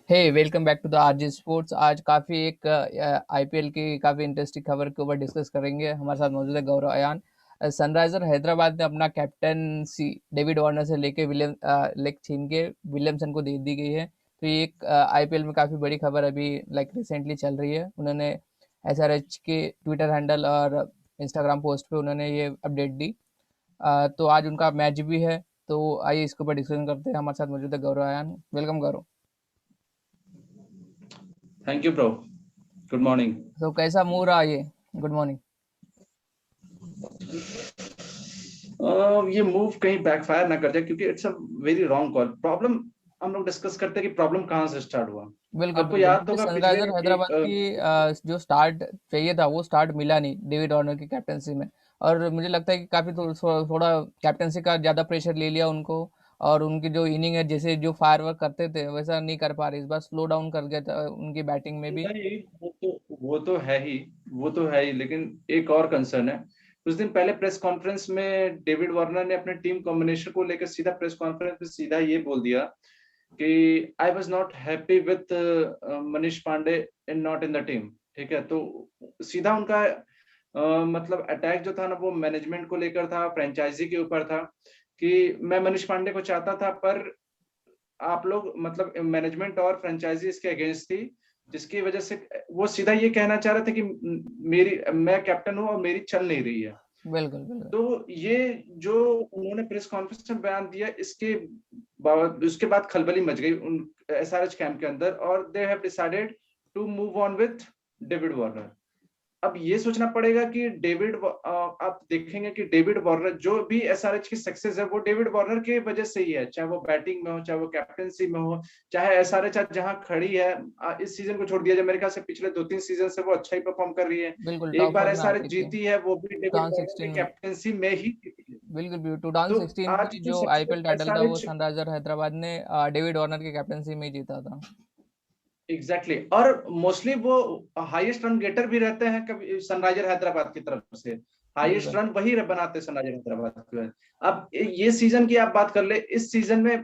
Hey welcome back to the RJ sports. आज काफ़ी एक आईपीएल की काफ़ी इंटरेस्टिंग खबर के ऊपर डिस्कस करेंगे। हमारे साथ मौजूद है गौरव अयान। सनराइजर हैदराबाद ने अपना कैप्टनसी डेविड वार्नर से लेके लेग छीन के विलियमसन को दे दी गई है। तो ये एक आईपीएल में काफ़ी बड़ी खबर अभी लाइक रिसेंटली चल रही है। उन्होंने एसआरएच के ट्विटर हैंडल और इंस्टाग्राम पोस्ट पे उन्होंने ये अपडेट दी। तो आज उनका मैच भी है। तो आइए इसके ऊपर डिस्कशन करते हैं। हमारे साथ मौजूद है Gaurav Ayaan. Welcome Gaurav. Thank you bro. Good morning. तो कैसा मूड रहा ये? Good morning. ये मूव कहीं बैकफायर ना कर जाए क्योंकि it's a very wrong call. Problem हम लोग डिस्कस करते हैं कि प्रॉब्लम कहाँ से स्टार्ट हुआ। बिल्कुल आपको बिल्कुल, याद क्योंकि होगा पिछले सनराइजर हैदराबाद की जो स्टार्ट चाहिए था वो स्टार्ट मिला नहीं डेविड वार्नर की कैप्टनसी में। और मुझे लगता है कि काफी थोड़ा कैप्टनसी का ज्यादा प्रेशर ले लिया उनको। और उनकी जो इनिंग है, जैसे जो फायर वर्क करते थे वैसा नहीं कर पा रहे। इस बार स्लो डाउन कर गया था उनकी बैटिंग में भी। नहीं, वो तो है ही। वो तो है ही, लेकिन एक और कंसर्न है। कुछ दिन पहले प्रेस कॉन्फ्रेंस में डेविड वार्नर ने अपने टीम कॉम्बिनेशन को लेकर सीधा प्रेस कॉन्फ्रेंस में सीधा ये बोल दिया कि I was not happy with Manish Pandey in not in the team. ठीक है, तो सीधा उनका मतलब अटैक जो था ना वो मैनेजमेंट को लेकर था, फ्रेंचाइजी के ऊपर था कि मैं मनीष पांडे को चाहता था पर आप लोग मतलब मैनेजमेंट और फ्रेंचाइजी इसके अगेंस्ट थी, जिसकी वजह से वो सीधा ये कहना चाह रहे थे कि मेरी मैं कैप्टन हूं और मेरी चल नहीं रही है। बिल्कुल बिल्कुल। तो ये जो उन्होंने प्रेस कॉन्फ्रेंस में बयान दिया, इसके उसके बाद खलबली मच गई उन एसआरएच कैंप के अंदर और they have decided to move on with David Warner. अब ये सोचना पड़ेगा कि आप देखेंगे कि डेविड वार्नर जो भी एसआरएच की सक्सेस है वो डेविड वार्नर की वजह से ही है, चाहे वो बैटिंग में हो, चाहे वो कैप्टनसी में हो, चाहे एसआरएच आज जहां खड़ी है। इस सीजन को छोड़ दिया, जब मेरे ख्याल से पिछले 2-3 सीजन से वो अच्छा ही परफॉर्म कर रही है। बिल्कुल एक टॉप बार फॉर्म में आ एसआरएच चुकी है। जीती है, वो भी डेविड वार्नर की 2016 में। कैप्टनसी में ही जीती है। बिल्कुल बिल्कुल, तो 2016 आज में की जो सक्सेस आईपीएल टाइटल था वो एसआरएच सनराइजर हैदराबाद ने डेविड वार्नर की कैप्टनसी में ही जीता था। एग्जैक्टली और मोस्टली वो हाईएस्ट रन गेटर भी रहते हैं कभी सनराइजर हैदराबाद की तरफ से। हाईएस्ट बिल्कुल रन वही बनाते हैं सनराइजर हैदराबाद के। अब ये सीजन की आप बात कर ले, इस सीजन में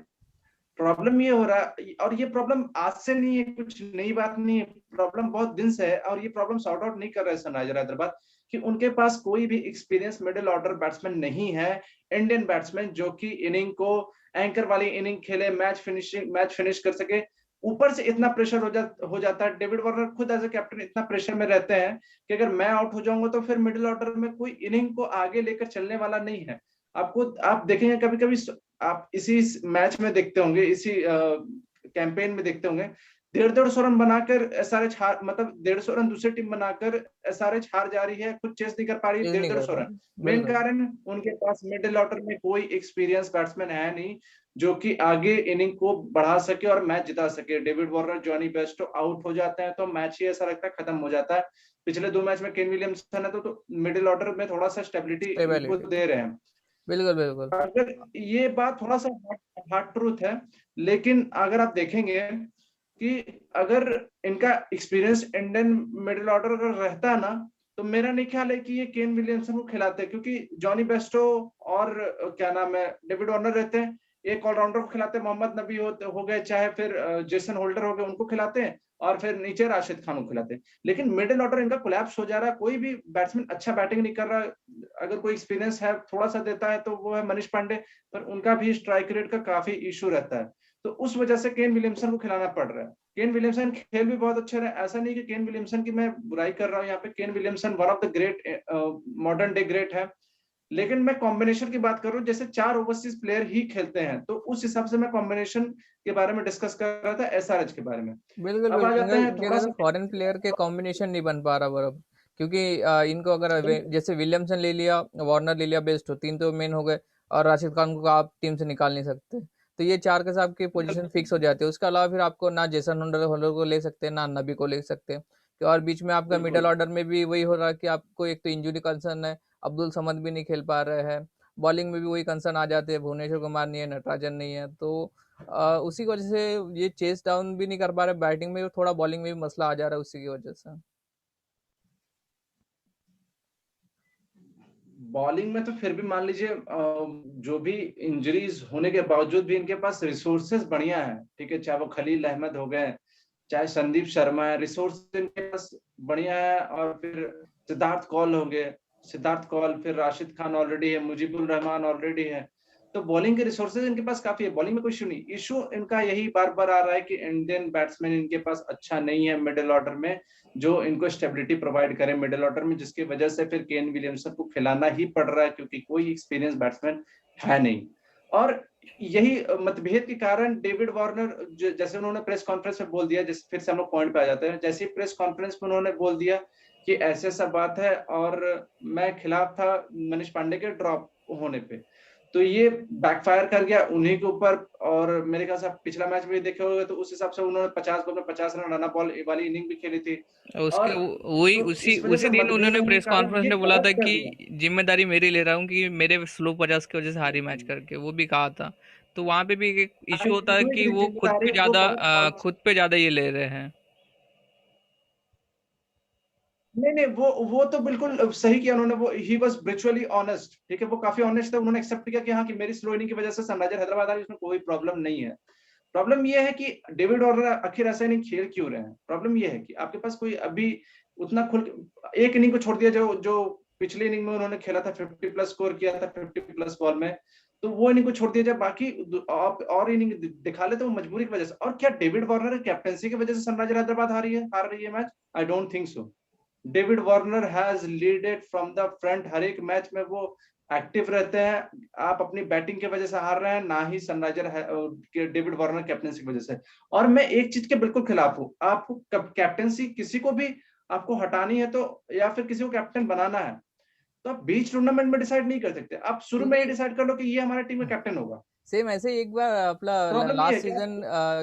प्रॉब्लम ये हो रहा है, और ये प्रॉब्लम आज से नहीं है, कुछ नई बात नहीं है, प्रॉब्लम बहुत दिन से है और ये प्रॉब्लम सॉर्ट आउट नहीं कर रहा है सनराइजर हैदराबाद कि उनके पास कोई भी एक्सपीरियंस मिडिल ऑर्डर बैट्समैन नहीं है। इंडियन बैट्समैन जो कि इनिंग को एंकर वाली इनिंग खेले, मैच फिनिश कर सके। ऊपर से इतना प्रेशर हो जाता है, डेविड वार्नर खुद एज ए कैप्टन इतना प्रेशर में रहते हैं कि अगर मैं आउट हो जाऊंगा तो फिर मिडिल ऑर्डर में कोई इनिंग को आगे लेकर चलने वाला नहीं है। आप देखेंगे कभी कभी, आप इसी मैच में देखते होंगे, इसी कैंपेन में देखते होंगे, 150 रन बनाकर एसआरएच हार, मतलब 150 रन दूसरी टीम बनाकर एसआरएच हार जा रही है, खुद चेस नहीं कर पा रही, चीज नहीं कर 150 पा रन। रहे। मेन बिल्कुल। कारण उनके पास मिडिल ऑर्डर में कोई एक्सपीरियंस बैट्समैन है नहीं जो कि आगे इनिंग को बढ़ा सके और मैच जिता सके। David Warner, Jonny Bairstow out हो जाते हैं तो मैच ही ऐसा लगता है खत्म हो जाता है। पिछले 2 मैच में केन विलियमसन है तो मिडिल ऑर्डर में थोड़ा सा स्टेबिलिटी इनको स्टेबिलिटी। दे रहे हैं। बिल्कुल बिल्कुल। अगर ये बात थोड़ा सा हार्ड ट्रूथ है, लेकिन अगर आप देखेंगे कि अगर इनका एक्सपीरियंस इंडियन मिडिल ऑर्डर अगर रहता ना, तो मेरा नहीं ख्याल है कि ये केन विलियमसन को खिलाते, क्योंकि जॉनी बेस्टो और क्या नाम है डेविड वार्नर रहते हैं, एक ऑलराउंडर को खिलाते, मोहम्मद नबी हो गए, चाहे फिर जेसन होल्डर हो गए, उनको खिलाते हैं, और फिर नीचे राशिद खान को खिलाते हैं। लेकिन मिडिल ऑर्डर इनका कोलैप्स हो जा रहा है, कोई भी बैट्समैन अच्छा बैटिंग नहीं कर रहा। अगर कोई एक्सपीरियंस है थोड़ा सा देता है तो वो है मनीष पांडे, पर उनका भी स्ट्राइक रेट का काफी इशू रहता है। तो उस वजह से केन विलियमसन को खिलाना पड़ रहा है। केन विलियमसन खेल भी बहुत अच्छे रहे, ऐसा नहीं कि केन विलियमसन की मैं बुराई कर रहा हूँ यहाँ पे, Kane Williamson one of the great modern day great है। लेकिन मैं कॉम्बिनेशन की बात कर रहा हूँ, जैसे 4 ओवरसीज प्लेयर ही खेलते हैं, तो उस हिसाब से मैं कॉम्बिनेशन के बारे में डिस्कस कर रहा था, एसआरएच के बारे में। बिल्कुल अब आ बिल्कुल, जाते हैं इनके थोड़ा इधर सा। फॉरेन प्लेयर के कॉम्बिनेशन नहीं बन पा रहा बराबर। क्योंकि इनको अगर जैसे विलियमसन ले लिया, वार्नर ले लिया, बेस्ट हो तीन तो मेन हो गए। और राशिद खान को आप टीम से निकाल नहीं सकते। तो ये चार के साथ की पोजीशन फिक्स हो जाती है। उसके अलावा फिर आपको ना जेसन होल्डर होल्डर को ले सकते हैं, ना नबी को ले सकते हैं। और बीच में आपका मिडल बिल्कुल ऑर्डर में भी वही हो रहा है कि आपको एक तो इंजरी कंसर्न है। अब्दुल समद भी नहीं खेल पा रहे हैं। बॉलिंग में भी वही कंसर्न आ जाते हैं, भुवनेश्वर कुमार नहीं है, नटराजन नहीं है। तो उसी की वजह से ये चेस डाउन भी नहीं कर पा रहे। बैटिंग में भी थोड़ा, बॉलिंग में भी मसला आ जा रहा है उसी की वजह से। बॉलिंग में तो फिर भी मान लीजिए जो भी इंजरीज होने के बावजूद भी इनके पास रिसोर्सेज बढ़िया है। ठीक है, चाहे वो खलील अहमद हो गए, चाहे संदीप शर्मा है, रिसोर्स इनके पास बढ़िया है, और फिर सिद्धार्थ कौल हो गए, सिद्धार्थ कौल, फिर राशिद खान ऑलरेडी है, मुजीबुर रहमान ऑलरेडी है। तो बॉलिंग के रिसोर्सेज इनके पास काफी है, बॉलिंग में कोई इशू नहीं। इशू इनका यही बार-बार आ रहा है कि इंडियन बैट्समैन इनके पास अच्छा नहीं है मिडिल ऑर्डर में, जो इनको स्टेबिलिटी प्रोवाइड करे मिडिल ऑर्डर में, जिसकी वजह से फिर केन विलियमसन को खिलाना ही पड़ रहा है, क्योंकि कोई एक्सपीरियंस बैट्समैन है नहीं। और यही मतभेद के कारण डेविड वार्नर, जैसे उन्होंने प्रेस कॉन्फ्रेंस में बोल दिया, जैसे फिर से हम लोग पॉइंट पे आ जाते हैं, जैसे प्रेस कॉन्फ्रेंस में उन्होंने बोल दिया कि ऐसे सब बात है, और मैं खिलाफ था मनीष पांडे के ड्रॉप होने पे, तो ये बैकफायर कर गया उन्हीं के ऊपर। और मेरे ख्याल से आप पिछला मैच भी देखे होंगे, तो उस हिसाब से उन्होंने 50 बॉल में 50 रन रन बॉल वाली इनिंग भी खेली थी। उसके और वही तो उसी इस वजह उसी से दिन मतभेद उन्होंने होने के प्रेस कारण कॉन्फ्रेंस ये में बोला था गलत कर कि दिया। जिम्मेदारी मेरी ले रहा हूँ कि मेरे स्लो 50 की वजह से हारी मैच करके, वो भी कहा था। तो वहां पे भी एक आई इशू होता है डू कि एग्री, वो जिम्मेदारी वो बहुत, खुद पे ज्यादा ये ले रहे हैं। नहीं नहीं, वो तो बिल्कुल सही किया उन्होंने, वो ही वाज ब्रिचुअली ऑनेस्ट, ठीक है, वो काफी ऑनेस्ट थे, उन्होंने एक्सेप्ट किया कि हाँ, कि मेरी स्लो इनिंग की वजह से सनराइजर हैदराबाद आ रही है, इसमें कोई प्रॉब्लम नहीं है। प्रॉब्लम ये है कि डेविड वार्नर आखिर ऐसा इनिंग खेल क्यों रहे हैं। प्रॉब्लम ये है कि आपके पास कोई अभी उतना खुल, एक इनिंग को छोड़ दिया जो जो पिछली इनिंग में उन्होंने खेला था, 50+ स्कोर किया था 50+ बॉल में, तो वो इनिंग को छोड़ दिया जाए, बाकी आप और इनिंग दिखा ले, तो वो मजबूरी की वजह से। और क्या डेविड वार्नर की कैप्टनसी की वजह से सनराइजर हैदराबाद हार रही है match? I don't think so. David Warner has leaded from the front, हर एक मैच में वो एक्टिव रहते हैं। आप अपनी बैटिंग की वजह से हार रहे हैं, ना ही सनराइजर के डेविड वार्नर कैप्टनसी की वजह से। और मैं एक चीज के बिल्कुल खिलाफ हूँ, आपको कैप्टनसी किसी को भी आपको हटानी है, तो या फिर किसी को कैप्टन बनाना है, तो आप बीच टूर्नामेंट में डिसाइड नहीं कर सकते। आप शुरू में ही क्योंकि डिसाइड कर लो कि ये हमारे टीम का कैप्टन होगा। सेम ऐसे ही एक बार अपना प्रॉब्लम ये लास्ट है कि सीजन,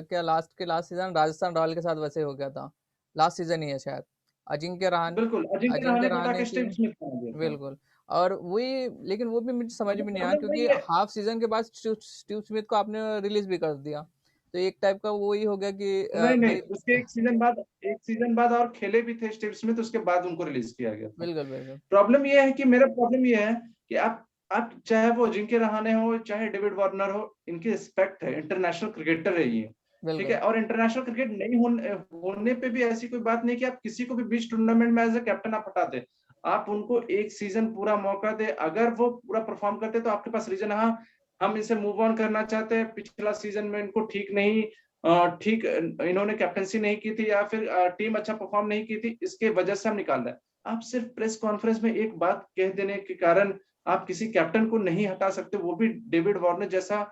क्या लास्ट सीजन राजस्थान रॉयल के साथ वैसे हो गया था। लास्ट सीजन ही है शायद। अजिंक्य रहाणे बिल्कुल अजिंक्य अजिंक्य रहाणे को हटा रहाणे के की। स्टीव स्मिथ बना दिया था। बिल्कुल। और वही, लेकिन वो भी मुझे समझ तो में नहीं आया, प्रॉब्लम क्योंकि वही है। हाफ सीजन के बाद स्टीव स्मिथ को आपने रिलीज भी कर दिया। तो एक टाइप का वही हो गया कि नहीं नहीं, भाई। उसके एक सीजन बाद और खेले भी थे स्टीव स्मिथ, उसके बाद उनको रिलीज किया गया था। बिल्कुल बिल्कुल प्रॉब्लम ये है कि आप चाहे वो अजिंक्य रहाणे हो, चाहे डेविड वार्नर हो, इनकी रिस्पेक्ट है, इंटरनेशनल क्रिकेटर है ये, ठीक बिल्कुल। है। और इंटरनेशनल क्रिकेट नहीं होने पे भी ऐसी कोई बात नहीं कि आप किसी को भी बीच टूर्नामेंट में एज ए कैप्टन आप हटा दे। आप उनको एक सीजन पूरा मौका दे, अगर वो पूरा परफॉर्म करते तो आपके पास रीजन है, हाँ हम इनसे मूव ऑन करना चाहते हैं, पिछला सीजन में इनको ठीक इन्होंने कैप्टनसी नहीं की थी, या फिर टीम अच्छा परफॉर्म नहीं की थी, इसके वजह से हम निकाल रहे हैं। आप सिर्फ प्रेस कॉन्फ्रेंस में एक बात कह देने के कारण आप किसी कैप्टन को नहीं हटा सकते, वो भी डेविड वार्नर जैसा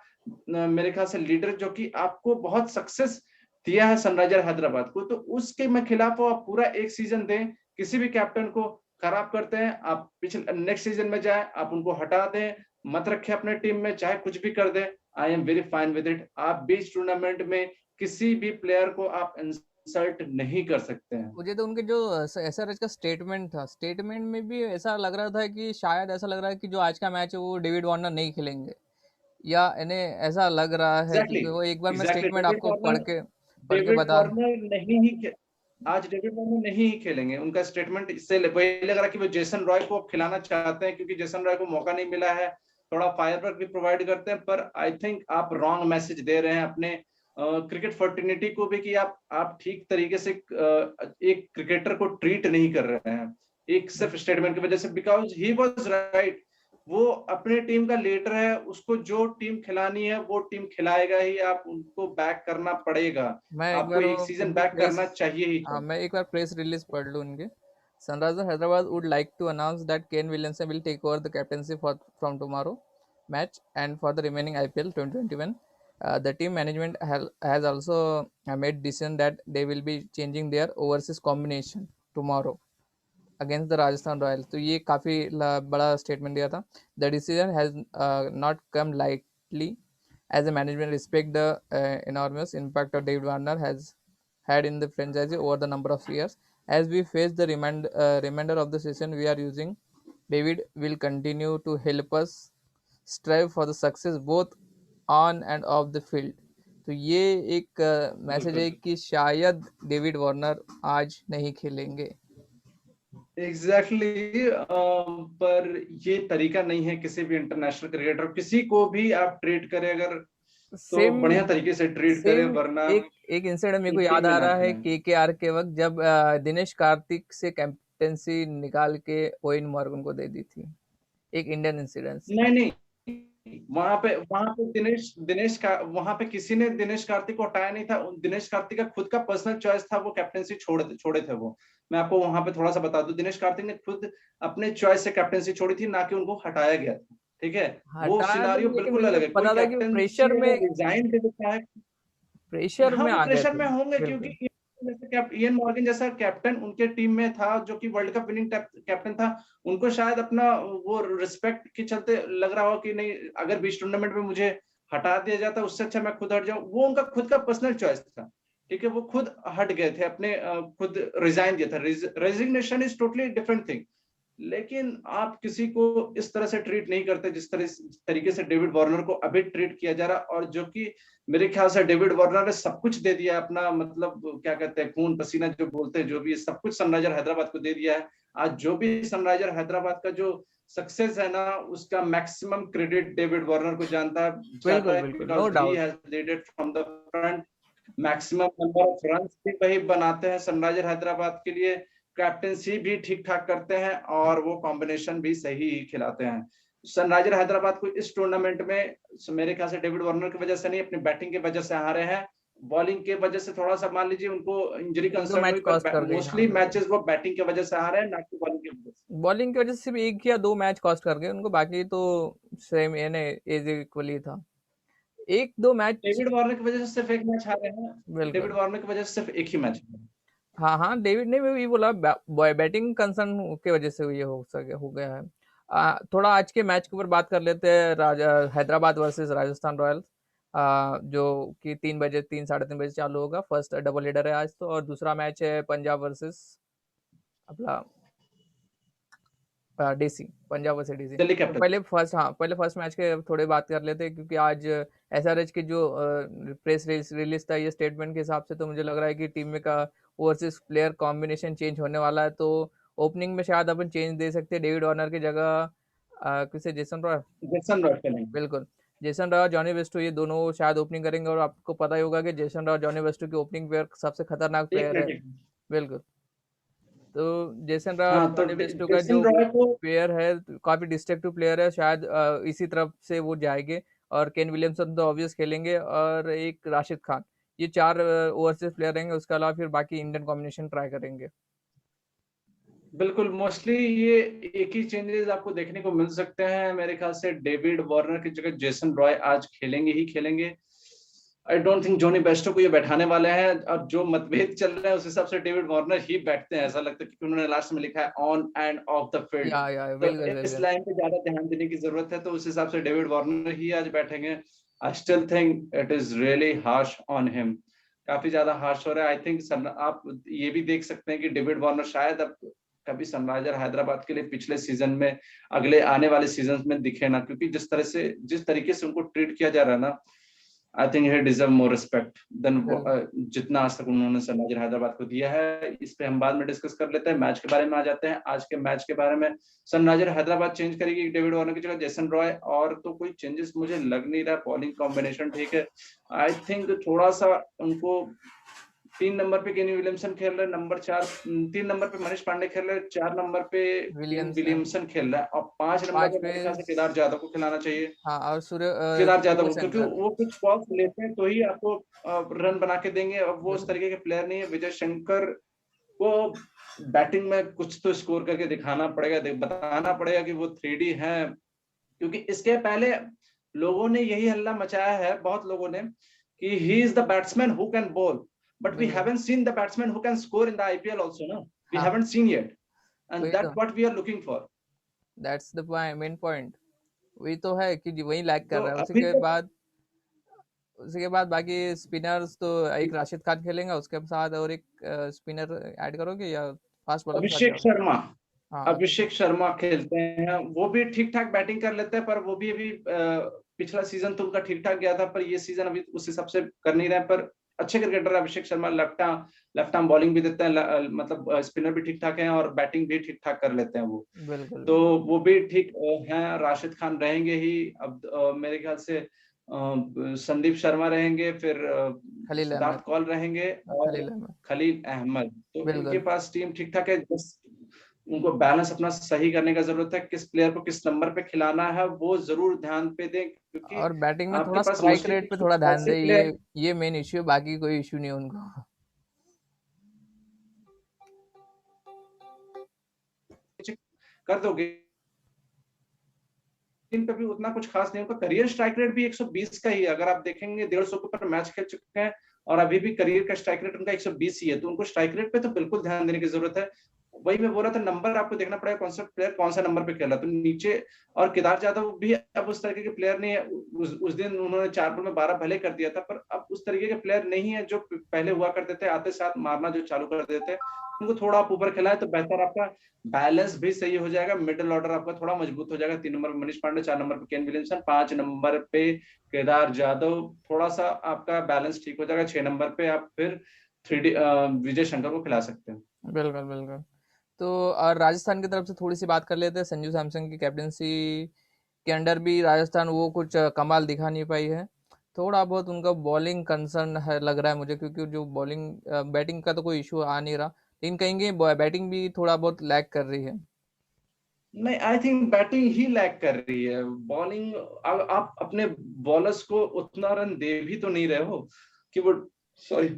मेरे ख्याल से लीडर, जो कि आपको बहुत सक्सेस दिया है सनराइजर हैदराबाद को। तो उसके मैं खिलाफ हूं, आप पूरा एक सीजन दें, किसी भी कैप्टन को खराब करते हैं आप, पिछले नेक्स्ट सीजन में जाए आप उनको हटा दें, मत रखें अपने टीम में, चाहे कुछ भी कर दें, I am very fine with it. आप बीच टूर्नामेंट में किसी भी प्लेयर को आप इंसल्ट नहीं कर सकते हैं। मुझे तो उनके जो एसआरएच का स्टेटमेंट था, स्टेटमेंट में भी ऐसा लग रहा था कि शायद ऐसा लग रहा है कि जो आज का मैच है वो डेविड वार्नर नहीं खेलेंगे, या इन्हें ऐसा लग रहा है, एग्जैक्टली, क्योंकि वो एक बार मैं एग्जैक्टली, स्टेटमेंट आपको पढ़ के डेविड बता। वार्नर नहीं ही आज डेविड वार्नर नहीं ही खेलेंगे। उनका स्टेटमेंट इससे वही लग रहा है कि वो जेसन रॉय को खिलाना चाहते हैं, क्योंकि जेसन रॉय को मौका नहीं मिला है, थोड़ा फायर वर्क भी प्रोवाइड करते हैं। पर आई थिंक आप रॉन्ग मैसेज दे रहे हैं अपने क्रिकेट फर्टिनिटी को भी, कि आप ठीक तरीके से एक क्रिकेटर को ट्रीट नहीं कर रहे हैं, एक सिर्फ स्टेटमेंट की वजह से। बिकॉज ही वॉज राइट, वो अपने टीम का लीडर है, उसको जो टीम खिलानी है वो टीम खिलाएगा ही, आप उनको बैक करना पड़ेगा, मैं एक आपको बार एक सीजन उनकी बैक प्रेस करना चाहिए ही हाँ, चाहिए। मैं एक बार प्रेस रिलीज पढ़ लूँ उनके। Sunriser Hyderabad would like to announce that Kane Williamson will take over the captaincy for from tomorrow match and for the remaining IPL 2021. The team management has also made decision that they will be changing their overseas combination tomorrow against the Rajasthan Royals. तो ये काफ़ी बड़ा statement दिया था। The decision has not come lightly as a management respect the enormous impact of David Warner has had in the franchise over the number of years. As we face the remainder of the season, we are using David will continue to help us strive for the success both on and off the field. तो ये एक message है बिल्कुल कि शायद David Warner आज नहीं खेलेंगे। एग्जैक्टली पर ये तरीका नहीं है किसी भी इंटरनेशनल क्रिकेटर, किसी को भी आप ट्रीट करें, अगर तो सेम बढ़िया तरीके से ट्रीट करे, सेम वरना एक एक इंसिडेंट मेरे को टीम याद में आ ना रहा है खेलें। केकेआर के वक्त, जब दिनेश कार्तिक से कैप्टेंसी निकाल के ओवेन मॉर्गन को दे दी थी। एक इंडियन इंसिडेंस। नहीं नहीं, वहां पे दिनेश का, वहां पे किसी ने दिनेश कार्तिक को हटाया नहीं था। दिनेश कार्तिक का खुद का पर्सनल चॉइस था, वो कैप्टेंसी छोड़े थे वो। मैं आपको वहां पे थोड़ा सा बता दूं, दिनेश कार्तिक ने खुद अपने चॉइस से कैप्टेंसी छोड़ी थी, ना कि उनको हटाया गया था। ठीक है, वो हटाया तो, सिनारियो लेकिन बिल्कुल मेरे को अलग है। कोई पता था कि कैप्टेंसी प्रेशर में, अगर रिजाइन दे देता है, प्रेशर हाँ में वो आ गए प्रेशर थे। में होंगे, क्योंकि बिल्कुल। इयन मॉर्गन जैसा कैप्टन उनके टीम में था, जो कि वर्ल्ड कप विनिंग कैप्टन था। उनको शायद अपना वो रिस्पेक्ट के चलते लग रहा हो कि नहीं, अगर बीच टूर्नामेंट में मुझे हटा दिया जाता, उससे अच्छा मैं खुद हट जाऊं। वो उनका खुद का पर्सनल चॉइस था। ठीक है, वो खुद हट गए थे, अपने खुद रिजाइन दिया था। Resignation is totally different thing. लेकिन आप किसी को इस तरह से ट्रीट नहीं करते जिस तरीके से डेविड वार्नर को अभी ट्रीट किया जा रहा, और जो कि मेरे ख्याल से डेविड वार्नर ने सब कुछ दे दिया अपना, मतलब क्या कहते हैं, खून पसीना जो बोलते हैं, जो भी सब कुछ सनराइजर हैदराबाद को दे दिया है। आज जो भी सनराइजर हैदराबाद का जो सक्सेस है ना, उसका मैक्सिमम क्रेडिट डेविड वार्नर को जाता बिल्कुल है, बिल्कुल, no because he doubt. Has lead it from the front. Maximum number of run भी वही बनाते हैं सनराइजर हैदराबाद के लिए। कैप्टेंसी भी ठीक ठाक करते हैं, और वो कॉम्बिनेशन भी सही खिलाते हैं। सनराइजर हैदराबाद को इस टूर्नामेंट में मेरे ख्याल से डेविड वार्नर की वजह से नहीं, अपनी बैटिंग की वजह से हारे हैं। बॉलिंग के वजह से थोड़ा सा मान लीजिए उनको इंजरी एक दो कंसर्न मैच हुई, कॉस्ट पर कर गई, हाँ मोस्टली बिल्कुल। मैचेस वो बैटिंग की वजह से हारे हैं, ना कि बॉलिंग की वजह से। बॉलिंग की वजह से सिर्फ एक या दो मैच कॉस्ट कर गए उनको, बाकी तो सेम यानी एज इक्वली था। एक दो मैच। डेविड वार्नर की वजह से सिर्फ एक मैच हारे हैं। डेविड बिल्कुल। वार्नर की वजह से सिर्फ एक ही मैच हारे हैं। हाँ हाँ, डेविड ने भी बोला बैटिंग कंसर्न की वजह से ये हो गया है। थोड़ा आज के मैच के ऊपर बात कर लेते हैं। हैदराबाद वर्सेस राजस्थान रॉयल्स, जो कि 3 बजे, 3 साढ़े 3 बजे चालू होगा। फर्स्ट डबल हेडर है आज तो, और दूसरा मैच है पंजाब वर्सेस अपना DC, Punjab versus DC. Delhi तो कैपिटल। पहले फर्स्ट मैच के थोड़े बात कर लेते हैं, क्योंकि आज एसआरएच की जो प्रेस रिलीज था, ये स्टेटमेंट के हिसाब से तो मुझे लग रहा है कि टीम में का ओवरसीज प्लेयर कॉम्बिनेशन चेंज होने वाला है। तो ओपनिंग में शायद अपन चेंज दे सकते हैं, डेविड वार्नर की जगह किसे, जेसन रॉय। जेसन रॉय खेलेंगे। बिल्कुल। जेसन रॉय, जॉनी वेस्टो, ये दोनों शायद ओपनिंग करेंगे, और आपको पता ही होगा कि जेसन रॉय, जॉनी वेस्टो की ओपनिंग पेयर सबसे खतरनाक एक प्लेयर है। मिनट, एक मिनट। बिल्कुल। तो जेसन राय और हाँ, तो जॉनी वेस्टो का जो जेसन रॉय को प्लेयर है, काफी डिस्ट्रक्टिव प्लेयर है, शायद इसी तरफ से वो जाएंगे। और केन विलियमसन तो ऑब्वियस खेलेंगे, और एक राशिद खान। ये चार ओवरसीज प्लेयर रहेंगे, उसके अलावा फिर बाकी इंडियन कॉम्बिनेशन ट्राई करेंगे। बिल्कुल, मोस्टली ये एक ही चेंजेस आपको देखने को मिल सकते हैं मेरे ख्याल से। डेविड वार्नर की जगह जेसन रॉय आज खेलेंगे ही खेलेंगे। आई डोंट थिंक जॉनी बेस्टो को ये बैठाने वाले हैं। अब जो मतभेद चल रहे हैं उस हिसाब से डेविड वार्नर ही बैठते हैं, ऐसा लगता है, क्योंकि उन्होंने लास्ट में लिखा है on end of the field. या तो बिल्कुल इस बिल्कुल। लाइन पे ज्यादा ध्यान देने की जरूरत है, तो उस हिसाब से डेविड वार्नर ही आज बैठेंगे। I still think it is really harsh on him. काफी ज्यादा हार्श हो रहा है। आई थिंक आप ये भी देख सकते हैं कि डेविड वार्नर शायद अब कभी सनराइजर हैदराबाद के लिए पिछले सीजन में, अगले आने वाले सीजन में दिखे ना, क्योंकि जिस तरीके से उनको ट्रीट किया जा रहा है ना, I think he deserve more respect than बिल्कुल जितना आज तक उन्होंने सनराइजर हैदराबाद को दिया है। इस पे हम बाद में डिस्कस कर लेते हैं। मैच के बारे में आ जाते हैं। आज के मैच के बारे में, सनराइजर हैदराबाद चेंज करेगी डेविड वार्नर की जगह जेसन रॉय, और तो कोई चेंजेस मुझे लग नहीं रहा। बॉलिंग कॉम्बिनेशन ठीक है। आई थिंक थोड़ा सा उनको 3 नंबर पे केनी विलियमसन खेल रहे हैं, नंबर 4, 3 नंबर पे मनीष पांडे खेल रहे हैं, 4 नंबर पे केन विलियमसन। विलियमसन खेल रहा है, और 5 नंबर 5 पे पे मेरे ख्याल से केदार जाधव को खिलाना चाहिए। हाँ, और केदार जाधव सूर्य को, क्योंकि शंकर। वो कुछ बॉल्स लेते हैं तो ही आपको रन बना के देंगे। अब वो उस बिल्कुल। तरीके के प्लेयर नहीं है। विजय शंकर को बैटिंग में कुछ तो स्कोर करके दिखाना पड़ेगा, बताना पड़ेगा कि वो 3D है। क्योंकि इसके पहले लोगों ने यही हल्ला मचाया है, बहुत लोगों ने, कि he is the batsman who can bowl, but we बिल्कुल। Haven't seen the batsman who can score in the IPL also ना। वी हाँ, हैवंट सीन येट, एंड वही दैट तो। What we are looking for. That's the main point. वही तो है कि वही लैग कर तो रहा है। अभी तक उसके बाद बाकी स्पिनर्स तो एक राशिद खान खेलेंगे, उसके साथ और एक स्पिनर ऐड करोगे या फास्ट बॉलर के साथ अभिषेक जाओ? शर्मा, हाँ अभिषेक शर्मा खेलते हैं। वो भी ठीक ठाक बैटिंग कर लेते हैं, पर वो भी अभी पिछला सीजन तो उनका ठीक ठाक गया था, पर ये सीजन अभी उस हिसाब से कर नहीं रहे हैं। पर अच्छे क्रिकेटर है Abhishek Sharma. Left arm bowling भी देते हैं, मतलब स्पिनर भी ठीक ठाक है, और बैटिंग भी ठीक ठाक कर लेते हैं वो। बिल्कुल तो बिल्कुल। वो भी ठीक हैं। राशिद खान रहेंगे ही अब मेरे ख्याल से। संदीप शर्मा रहेंगे, फिर खलील सिद्धार्थ अहमद। कौल रहेंगे और खलील अहमद। खलील अहमद। तो इनके बिल्कुल। पास टीम ठीक ठाक है, बस उनको बैलेंस अपना सही करने का जरूरत है। किस प्लेयर को किस नंबर पे खिलाना है वो जरूर ध्यान पे दें, क्योंकि और बैटिंग में आपके थोड़ा पास स्ट्राइक मोस्टली रेट पे थोड़ा ध्यान ऐसे दे, प्लेयर ये मेन इश्यू, बाकी कोई इश्यू नहीं है उनको। कर दोगे टीम पे भी उतना कुछ खास नहीं। उनका करियर स्ट्राइक रेट भी 120 का ही है। अगर आप देखेंगे 150 के ऊपर मैच खेल चुके हैं और अभी भी करियर का स्ट्राइक रेट उनका 120 ही है, तो उनको स्ट्राइक रेट पे तो बिल्कुल ध्यान देने की जरूरत है। वही मैं बोला था, नंबर आपको देखना पड़ेगा कौन सा प्लेयर कौन सा नंबर पे खेला। तो नीचे और केदार जाधव भी अब उस तरीके के प्लेयर नहीं है। उस दिन उन्होंने 4 बॉल में 12 भले कर दिया था, पर अब उस तरीके के प्लेयर नहीं है जो पहले हुआ करते थे, आते साथ मारना जो चालू कर देते हैं। उनको थोड़ा आप ऊपर खिलाए तो बेहतर, आपका बैलेंस भी सही हो जाएगा, मिडिल ऑर्डर आपका थोड़ा मजबूत हो जाएगा। 3 नंबर पे मनीष पांडे, 4 नंबर पे केन विलियमसन, 5 नंबर पे केदार जाधव, थोड़ा सा आपका बैलेंस ठीक हो जाएगा। 6 नंबर पे आप फिर 3D विजय शंकर को खिला सकते हैं। बिल्कुल, बिल्कुल। तो और राजस्थान की तरफ से थोड़ी सी बात कर लेते हैं। संजू सैमसन की कैप्टनसी के अंडर भी राजस्थान वो कुछ कमाल दिखा नहीं पाई है। थोड़ा बहुत उनका बॉलिंग कंसर्न है लग रहा है मुझे, क्योंकि जो बॉलिंग बैटिंग का तो कोई इशू आ नहीं रहा, लेकिन कहेंगे बैटिंग भी थोड़ा बहुत लैग कर रही है। नहीं, I think batting he lag कर रही है। बॉलिंग, आप अपने बॉलर्स को उतना रन दे भी तो नहीं रहे हो कि वो, सॉरी,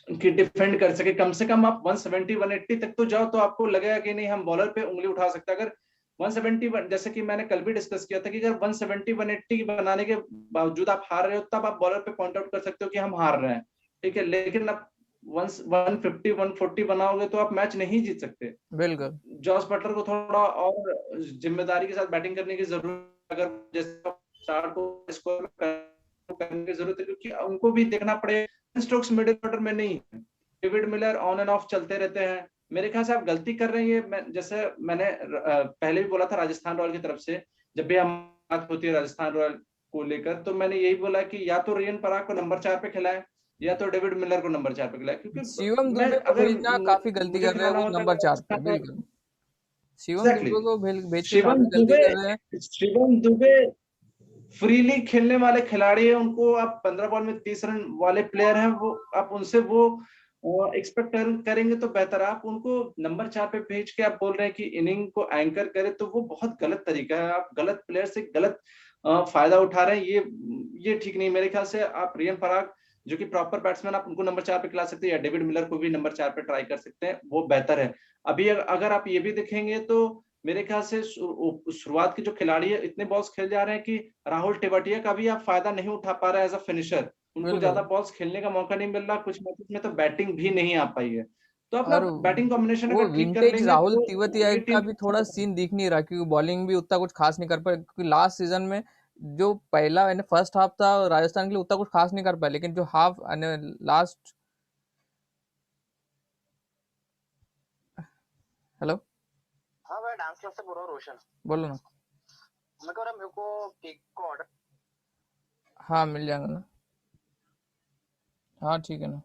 कि डिफेंड कर सके। कम से कम आप 170 180 तक तो जाओ, तो आपको लगेगा कि नहीं हम बॉलर पे उंगली उठा सकते हैं। अगर 170, जैसे कि मैंने कल भी डिस्कस किया था, कि अगर 170 180 बनाने के बावजूद आप हार रहे हो, तब आप बॉलर पे पॉइंट आउट कर सकते हो कि हम हार रहे हैं, ठीक है। लेकिन आप 150 140 बनाओगे तो आप मैच नहीं जीत सकते। बिल्कुल। जॉस बटलर को थोड़ा और जिम्मेदारी के साथ बैटिंग करने की जरूरत, अगर जैसे स्टार को स्कोर करने की जरूरत है, क्योंकि उनको भी देखना पड़ेगा। स्ट्रोक्स मिडिल ऑर्डर में नहीं है। David Miller on end of चलते रहते हैं। मेरे ख्याल से आप गलती कर रहे हैं। जैसे मैंने पहले भी बोला था राजस्थान रॉयल की तरफ से, जब भी हम बात होती है राजस्थान रॉयल को लेकर, तो मैंने यही बोला कि या तो रियन पराग को नंबर 4 पे खिलाए, या तो डेविड मिलर को नंबर 4 पे खिलाए। क्योंकि शिवम मैं दुबे को अगर भेजना काफी गलती मुझे कर रहे हैं खिलाना वो होता नंबर तो 4 पे, राजस्थान रॉयल, बिल्कुल। शिवम एग्जैक्टली। दुबे को भेज के शिवम काफी गलती दुबे कर रहे हैं। शिवम दुबे फ्रीली खेलने वाले खिलाड़ी है। उनको आप 15 बॉल में 30 रन वाले प्लेयर हैं, वो आप उनसे वो एक्सपेक्ट करेंगे तो बेहतर। आप उनको नंबर 4 पे भेज के आप बोल रहे हैं कि इनिंग को एंकर करे, तो वो बहुत गलत तरीका है। आप गलत प्लेयर से गलत फायदा उठा रहे हैं। ये ठीक नहीं। मेरे ख्याल से आप रियन पराग, जो कि प्रॉपर बैट्समैन, आप उनको नंबर 4 पे खिला सकते हैं, या डेविड मिलर को भी नंबर 4 पे ट्राई कर सकते हैं, वो बेहतर है। अभी अगर आप ये भी देखेंगे तो मेरे ख्याल से शुरुआत के जो खिलाड़ी है इतने बॉल्स खेल जा रहे हैं कि राहुल टेवाटिया का भी आप फायदा नहीं उठा पा रहे हैं एज अ फिनिशर। उनको ज्यादा बिल्कुल। बॉल्स खेलने का मौका नहीं मिल रहा। कुछ मैचेस में तो बैटिंग भी नहीं आ पाई है। तो अपना और बैटिंग कॉम्बिनेशन वो अगर ठीक कर विंटेज लेंगे राहुल तो तिवतिया ये का टीम भी थोड़ा सीन दिख नहीं रहा, क्योंकि बॉलिंग भी उतना कुछ खास नहीं कर पाए, क्योंकि लास्ट सीजन में जो पहला यानी फर्स्ट हाफ था राजस्थान के लिए उतना कुछ खास नहीं कर पाए, लेकिन जो हाफ लास्ट। हेलो। हाँ भाई, डांस क्लास से बोल रहा हूँ, रोशन। बोलो ना। मैं कह रहा मेरे को केक को ऑर्डर। हाँ, मिल जाएगा ना। हाँ, ठीक है ना।